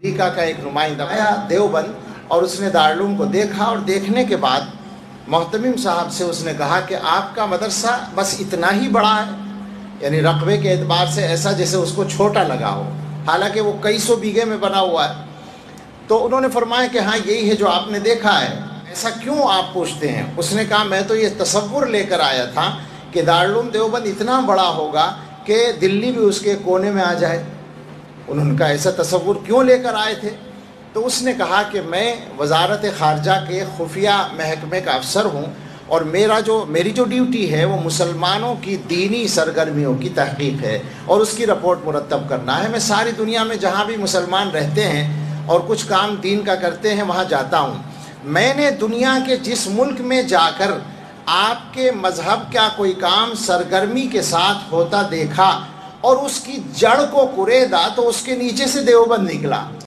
امریکہ کا ایک نمائندہ آیا دیوبند اور اس نے دارالعلوم کو دیکھا، اور دیکھنے کے بعد محتمم صاحب سے اس نے کہا کہ آپ کا مدرسہ بس اتنا ہی بڑا ہے، یعنی رقبے کے اعتبار سے ایسا جیسے اس کو چھوٹا لگا ہو، حالانکہ وہ کئی سو بیگھے میں بنا ہوا ہے۔ تو انہوں نے فرمایا کہ ہاں یہی ہے جو آپ نے دیکھا ہے، ایسا کیوں آپ پوچھتے ہیں؟ اس نے کہا میں تو یہ تصور لے کر آیا تھا کہ دارالعلوم دیوبند اتنا بڑا ہوگا کہ دلی بھی اس کے کونے میں آ جائے۔ انہوں نے کہا ایسا تصور کیوں لے کر آئے تھے؟ تو اس نے کہا کہ میں وزارت خارجہ کے خفیہ محکمے کا افسر ہوں، اور میری جو ڈیوٹی ہے وہ مسلمانوں کی دینی سرگرمیوں کی تحقیق ہے اور اس کی رپورٹ مرتب کرنا ہے۔ میں ساری دنیا میں جہاں بھی مسلمان رہتے ہیں اور کچھ کام دین کا کرتے ہیں وہاں جاتا ہوں۔ میں نے دنیا کے جس ملک میں جا کر آپ کے مذہب کا کوئی کام سرگرمی کے ساتھ ہوتا دیکھا اور اس کی جڑ کو کریدا تو اس کے نیچے سے دیوبند نکلا۔